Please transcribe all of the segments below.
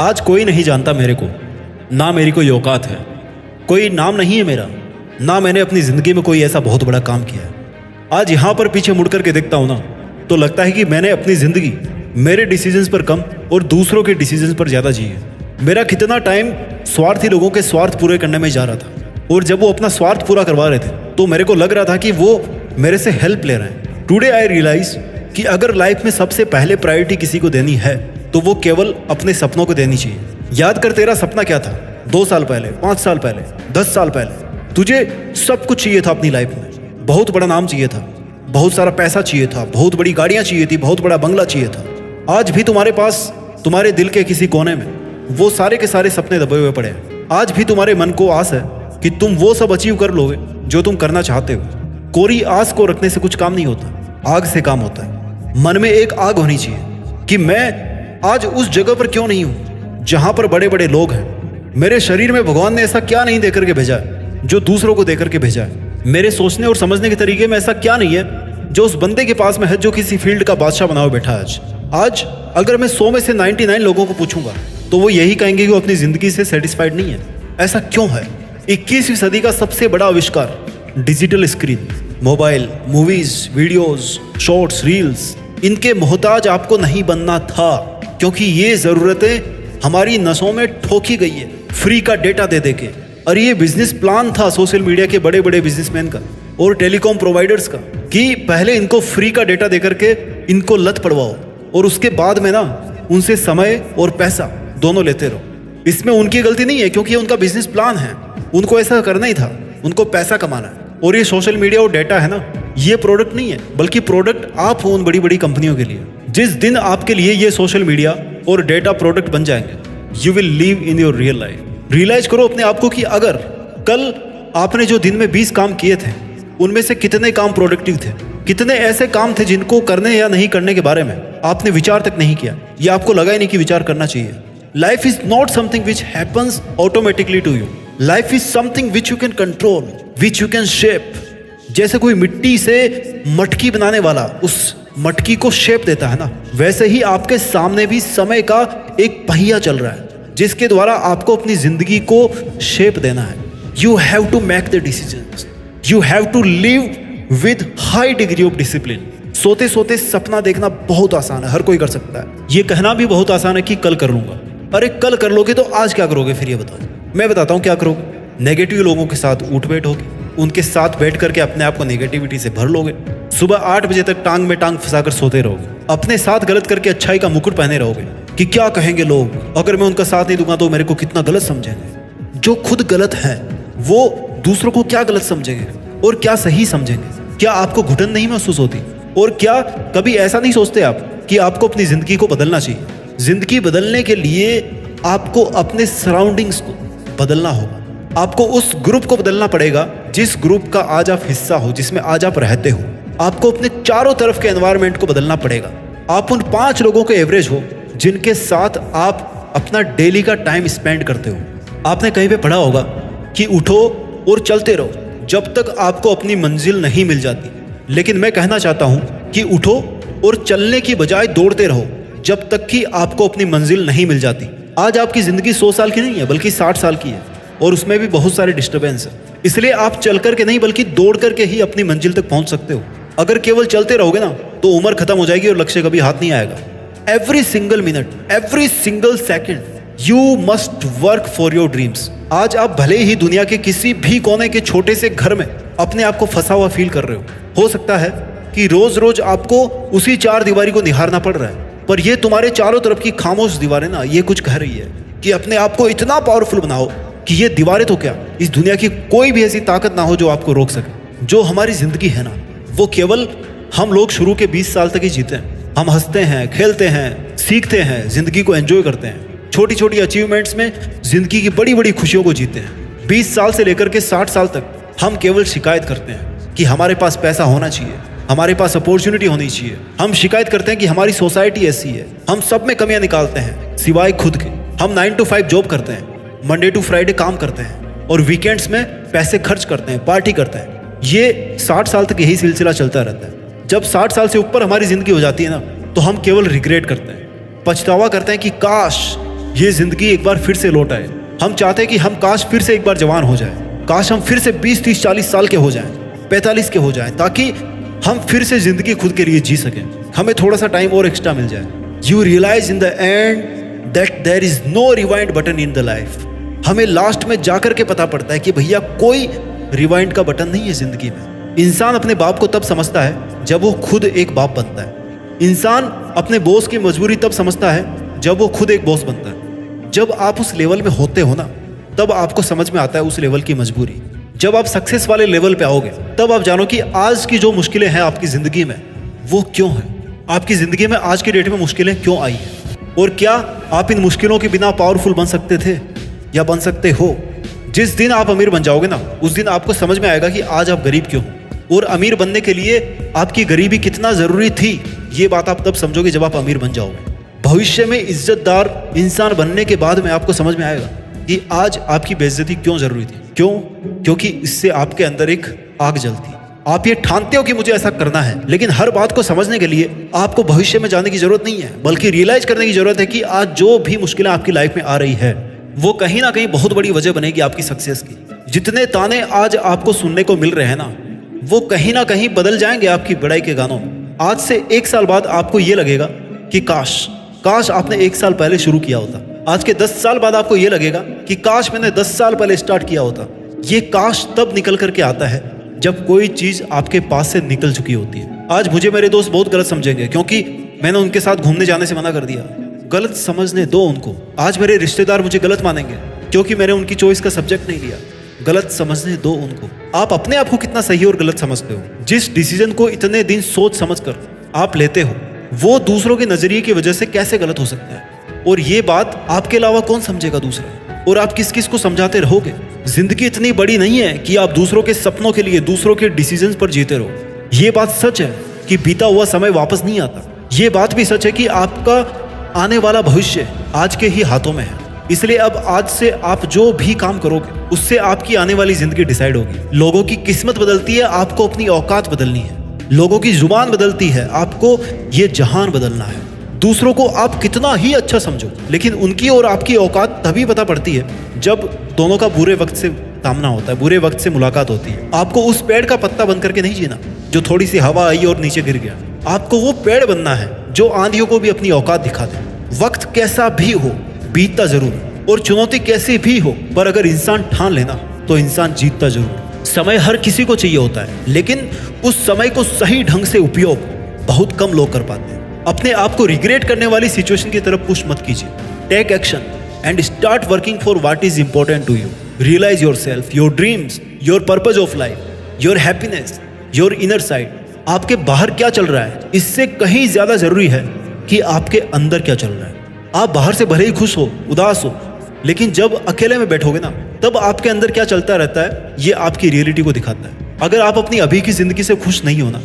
आज कोई नहीं जानता मेरे को, ना मेरी कोई औकात है, कोई नाम नहीं है मेरा, ना मैंने अपनी ज़िंदगी में कोई ऐसा बहुत बड़ा काम किया है। आज यहाँ पर पीछे मुड़ कर के देखता हूँ ना, तो लगता है कि मैंने अपनी ज़िंदगी मेरे डिसीजंस पर कम और दूसरों के डिसीजंस पर ज़्यादा जी है। मेरा कितना टाइम स्वार्थी लोगों के स्वार्थ पूरे करने में जा रहा था, और जब वो अपना स्वार्थ पूरा करवा रहे थे तो मेरे को लग रहा था कि वो मेरे से हेल्प ले रहे हैं। टुडे आई रियलाइज कि अगर लाइफ में सबसे पहले प्रायोरिटी किसी को देनी है तो वो केवल अपने सपनों को देनी चाहिए। याद कर, तेरा सपना क्या था 2 साल पहले, 5 साल पहले, 10 साल पहले? तुझे सब कुछ चाहिए था अपनी लाइफ में। बहुत बड़ा नाम चाहिए था, बहुत सारा पैसा चाहिए था, बहुत बड़ी गाड़ियां चाहिए थी, बहुत बड़ा बंगला चाहिए था। आज भी तुम्हारे पास तुम्हारे दिल के किसी कोने में वो सारे के सारे सपने दबे हुए पड़े हैं। आज भी तुम्हारे मन को आस है कि तुम वो सब अचीव कर लोगे जो तुम करना चाहते हो। कोरी आस को रखने से कुछ काम नहीं होता, आग से काम होता है। मन में एक आग होनी चाहिए कि मैं आज उस जगह पर क्यों नहीं हूं जहां पर बड़े बड़े लोग हैं। मेरे शरीर में भगवान ने ऐसा क्या नहीं देकर के भेजा है जो दूसरों को देकर के भेजा है। मेरे सोचने और समझने के तरीके में ऐसा क्या नहीं है जो उस बंदे के पास में है जो किसी फील्ड का बादशाह बना हुआ बैठा है। आज अगर मैं 100 में से 99 लोगों को पूछूंगा तो वो यही कहेंगे कि वो अपनी जिंदगी से सेटिस्फाइड नहीं है। ऐसा क्यों है? 21वीं सदी का सबसे बड़ा आविष्कार digital screen, mobile, movies, videos, shorts, reels, इनके मोहताज आपको नहीं बनना था, क्योंकि ये ज़रूरतें हमारी नसों में ठोकी गई है फ्री का डेटा दे दे के। और ये बिजनेस प्लान था सोशल मीडिया के बड़े बड़े बिजनेसमैन का और टेलीकॉम प्रोवाइडर्स का कि पहले इनको फ्री का डेटा दे करके इनको लत पड़वाओ और उसके बाद में ना उनसे समय और पैसा दोनों लेते रहो। इसमें उनकी गलती नहीं है, क्योंकि उनका बिजनेस प्लान है, उनको ऐसा करना ही था, उनको पैसा कमाना है। और ये सोशल मीडिया और डेटा है ना, ये प्रोडक्ट नहीं है, बल्कि प्रोडक्ट आप हो उन बड़ी बड़ी कंपनियों के लिए। जिस दिन आपके लिए ये सोशल मीडिया और डेटा प्रोडक्ट बन जाएंगे, you will live in your real life. Realise करो अपने आप को कि अगर कल आपने जो दिन में 20 काम किए थे उनमें से कितने काम प्रोडक्टिव थे, कितने ऐसे काम थे जिनको करने या नहीं करने के बारे में आपने विचार तक नहीं किया, या आपको लगा ही नहीं कि विचार करना चाहिए। Life is not something which happens automatically to you. Life is something which you can control, which you can shape. जैसे कोई मिट्टी से मटकी बनाने वाला उस मटकी को शेप देता है ना, वैसे ही आपके सामने भी समय का एक पहिया चल रहा है जिसके द्वारा आपको अपनी जिंदगी को शेप देना है। You have to make the decisions, you have to live with high degree of discipline. सोते सोते सपना देखना बहुत आसान है, हर कोई कर सकता है। ये कहना भी बहुत आसान है कि कल कर लूंगा। अरे कल कर लोगे तो आज क्या करोगे फिर? ये बताओ। मैं बताता हूँ क्या करोगे। नेगेटिव लोगों के साथ उठ बैठ होगी, उनके साथ बैठ करके अपने आप को नेगेटिविटी से भर लोगे। सुबह 8 बजे तक टांग में टांग फंसाकर सोते रहोगे। अपने साथ गलत करके अच्छाई का मुकुट पहने रहोगे कि क्या कहेंगे लोग, अगर मैं उनका साथ नहीं दूंगा तो मेरे को कितना गलत समझेंगे। जो खुद गलत है वो दूसरों को क्या गलत समझेंगे और क्या सही समझेंगे? क्या आपको घुटन नहीं महसूस होती? और क्या कभी ऐसा नहीं सोचते आप कि आपको अपनी जिंदगी को बदलना चाहिए? जिंदगी बदलने के लिए आपको अपने सराउंडिंग्स को बदलना होगा। आपको उस ग्रुप को बदलना पड़ेगा जिस ग्रुप का आज आप हिस्सा हो, जिसमें आज आप रहते हो। आपको अपने चारों तरफ के एनवायरनमेंट को बदलना पड़ेगा। आप उन 5 लोगों के एवरेज हो जिनके साथ आप अपना डेली का टाइम स्पेंड करते हो। आपने कहीं पे पढ़ा होगा कि उठो और चलते रहो जब तक आपको अपनी मंजिल नहीं मिल जाती। लेकिन मैं कहना चाहता हूं कि उठो और चलने की बजाय दौड़ते रहो जब तक कि आपको अपनी मंजिल नहीं मिल जाती। आज आपकी जिंदगी 100 साल की नहीं है, बल्कि 60 साल की है, और उसमें भी बहुत सारे डिस्टर्बेंस है। इसलिए आप चल करके नहीं बल्कि दौड़ करके ही अपनी मंजिल तक पहुंच सकते हो। अगर केवल चलते रहोगे ना तो उम्र खत्म हो जाएगी और लक्ष्य कभी हाथ नहीं आएगा। Every single minute, every single second you must work for your dreams. आज आप भले ही दुनिया के किसी भी कोने के छोटे से घर में अपने आप को फंसा हुआ फील कर रहे हो सकता है कि रोज रोज आपको उसी 4 दीवारी को निहारना पड़ रहा है, पर ये तुम्हारे चारों तरफ की खामोश दीवारें ना ये कुछ कह रही है कि अपने आप को इतना पावरफुल बनाओ कि ये दीवारें तो क्या, इस दुनिया की कोई भी ऐसी ताकत ना हो जो आपको रोक सके। जो हमारी जिंदगी है ना, वो केवल हम लोग शुरू के 20 साल तक ही जीते हैं। हम हंसते हैं, खेलते हैं, सीखते हैं, जिंदगी को एंजॉय करते हैं, छोटी छोटी अचीवमेंट्स में जिंदगी की बड़ी बड़ी खुशियों को जीते हैं। 20 साल से लेकर के 60 साल तक हम केवल शिकायत करते हैं कि हमारे पास पैसा होना चाहिए, हमारे पास अपॉर्चुनिटी होनी चाहिए। हम शिकायत करते हैं कि हमारी सोसाइटी ऐसी है। हम सब में कमियां निकालते हैं सिवाय खुद के। हम 9 to 5 जॉब करते हैं, मंडे टू फ्राइडे काम करते हैं और वीकेंड्स में पैसे खर्च करते हैं, पार्टी करते हैं। ये 60 साल तक यही सिलसिला चलता रहता है। जब 60 साल से ऊपर हमारी जिंदगी हो जाती है ना, तो हम केवल रिग्रेट करते हैं, पछतावा करते हैं कि काश ये जिंदगी एक बार फिर से लौट आए। हम चाहते हैं कि हम काश फिर से एक बार जवान हो जाए, काश हम फिर से 20, 30, 40 साल के हो जाएं, 45 के हो जाएं, ताकि हम फिर से जिंदगी खुद के लिए जी सकें। हमें थोड़ा सा टाइम और एक्स्ट्रा मिल जाए। You realise in the end that there is no rewind button in the life. हमें लास्ट में जाकर के पता पड़ता है कि भैया कोई रिवाइंड का बटन नहीं है जिंदगी में। इंसान अपने बाप को तब समझता है जब वो खुद एक बाप बनता है। इंसान अपने बॉस की मजबूरी तब समझता है जब वो खुद एक बॉस बनता है। जब आप उस लेवल में होते हो ना, तब आपको समझ में आता है उस लेवल की मजबूरी। जब आप सक्सेस वाले लेवल पे आओगे, तब आप जानो कि आज की जो मुश्किलें हैं आपकी जिंदगी में, वो क्यों हैं। आपकी जिंदगी में आज की डेट में मुश्किलें क्यों आई हैं, और क्या आप इन मुश्किलों के बिना पावरफुल बन सकते थे या बन सकते हो। जिस दिन आप अमीर बन जाओगे ना, उस दिन आपको समझ में आएगा कि आज आप गरीब क्यों हो, और अमीर बनने के लिए आपकी गरीबी कितना जरूरी थी। ये बात आप तब समझोगे जब आप अमीर बन जाओगे। भविष्य में इज्जतदार इंसान बनने के बाद में आपको समझ में आएगा कि आज आपकी बेइज्जती क्यों जरूरी थी। क्यों? क्योंकि इससे आपके अंदर एक आग जलती। आप ये ठानते हो कि मुझे ऐसा करना है, लेकिन हर बात को समझने के लिए आपको भविष्य में जाने की जरूरत नहीं है, बल्कि रियलाइज करने की जरूरत है कि आज जो भी मुश्किलें आपकी लाइफ में आ रही है, वो कहीं ना कहीं बहुत बड़ी वजह बनेगी आपकी सक्सेस की। जितने ताने आज आपको सुनने को मिल रहे हैं ना, वो कहीं ना कहीं बदल जाएंगे आपकी बड़ाई के गानों में। आज से 1 साल बाद आपको ये लगेगा कि काश आपने 1 साल पहले शुरू किया होता। आज के 10 साल बाद आपको ये लगेगा कि काश मैंने 10 साल पहले स्टार्ट किया होता। ये काश तब निकल करके आता है जब कोई चीज आपके पास से निकल चुकी होती है। आज मुझे मेरे दोस्त बहुत गलत समझेंगे क्योंकि मैंने उनके साथ घूमने जाने से मना कर दिया। गलत समझने दो उनको। आज मेरे रिश्तेदार मुझे गलत मानेंगे क्योंकि मैंने उनकी चॉइस का सब्जेक्ट नहीं लिया। गलत समझने दो उनको। आप अपने आप को कितना सही और गलत समझते हो। जिस डिसीजन को इतने दिन सोच समझ कर आप लेते हो, वो दूसरों के नजरिए की वजह से कैसे गलत हो सकता है, और ये बात आपके अलावा कौन समझेगा दूसरा, और आप किस किस को समझाते रहोगे। जिंदगी इतनी बड़ी नहीं है कि आप दूसरों के सपनों के लिए दूसरों के डिसीजंस पर जीते रहो। ये बात सच है कि बीता हुआ समय वापस नहीं आता। ये बात भी सच है कि आपका आने वाला भविष्य आज के ही हाथों में है। इसलिए अब आज से आप जो भी काम करोगे, उससे आपकी आने वाली जिंदगी डिसाइड होगी। लोगों की किस्मत बदलती है, आपको अपनी औकात बदलनी है। लोगों की जुबान बदलती है, आपको ये जहान बदलना है। दूसरों को आप कितना ही अच्छा समझो, लेकिन उनकी और आपकी औकात तभी पता पड़ती है जब दोनों का बुरे वक्त से सामना होता है, बुरे वक्त से मुलाकात होती है। आपको उस पेड़ का पत्ता बन करके नहीं जीना जो थोड़ी सी हवा आई और नीचे गिर गया। आपको वो पेड़ बनना है जो आंधियों को भी अपनी औकात दिखा दे। वक्त कैसा भी हो, बीतता जरूर, और चुनौती कैसी भी हो, पर अगर इंसान ठान लेना तो इंसान जीतता जरूर। समय हर किसी को चाहिए होता है, लेकिन उस समय को सही ढंग से उपयोग बहुत कम लोग कर पाते हैं। अपने आप को रिग्रेट करने वाली सिचुएशन की तरफ पुश मत कीजिए। Take action and start working for what is important to you. Realise your self, your dreams, your purpose of life, your happiness, your inner side. आपके बाहर क्या चल रहा है, इससे कहीं ज्यादा जरूरी है कि आपके अंदर क्या चल रहा है। आप बाहर से भले ही खुश हो, उदास हो, लेकिन जब अकेले में बैठोगे ना, तब आपके अंदर क्या चलता रहता है, ये आपकी रियलिटी को दिखाता है। अगर आप अपनी अभी की जिंदगी से खुश नहीं हो ना,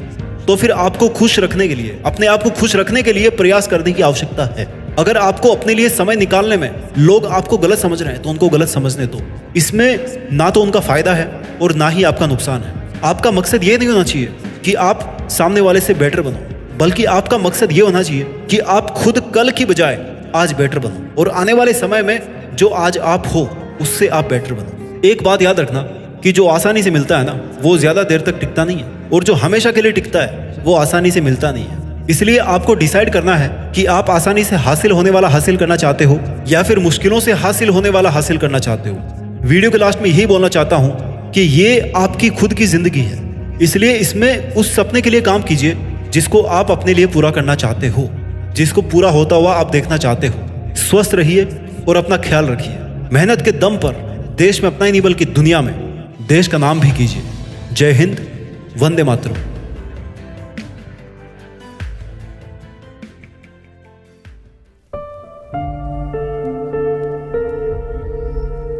तो फिर आपको खुश रखने के लिए, अपने आप को खुश रखने के लिए प्रयास करने की आवश्यकता है। अगर आपको अपने लिए समय निकालने में लोग आपको गलत समझ रहे हैं, तो उनको गलत समझने दो। इसमें ना तो उनका फायदा है और ना ही आपका नुकसान है। आपका मकसद ये नहीं होना चाहिए कि आप सामने वाले से बेटर बनो, बल्कि आपका मकसद ये होना चाहिए कि आप खुद कल की बजाय आज बेटर बनो, और आने वाले समय में जो आज आप हो उससे आप बेटर बनो। एक बात याद रखना कि जो आसानी से मिलता है ना, वो ज्यादा देर तक टिकता नहीं है, और जो हमेशा के लिए टिकता है वो आसानी से मिलता नहीं है। इसलिए आपको डिसाइड करना है कि आप आसानी से हासिल होने वाला हासिल करना चाहते हो या फिर मुश्किलों से हासिल होने वाला हासिल करना चाहते हो। वीडियो के लास्ट में यही बोलना चाहता हूँ कि ये आपकी खुद की जिंदगी है, इसलिए इसमें उस सपने के लिए काम कीजिए जिसको आप अपने लिए पूरा करना चाहते हो, जिसको पूरा होता हुआ आप देखना चाहते हो। स्वस्थ रहिए और अपना ख्याल रखिए। मेहनत के दम पर देश में अपना ही नहीं बल्कि दुनिया में देश का नाम भी कीजिए। जय हिंद, वंदे मातरम।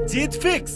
जीत फिक्स।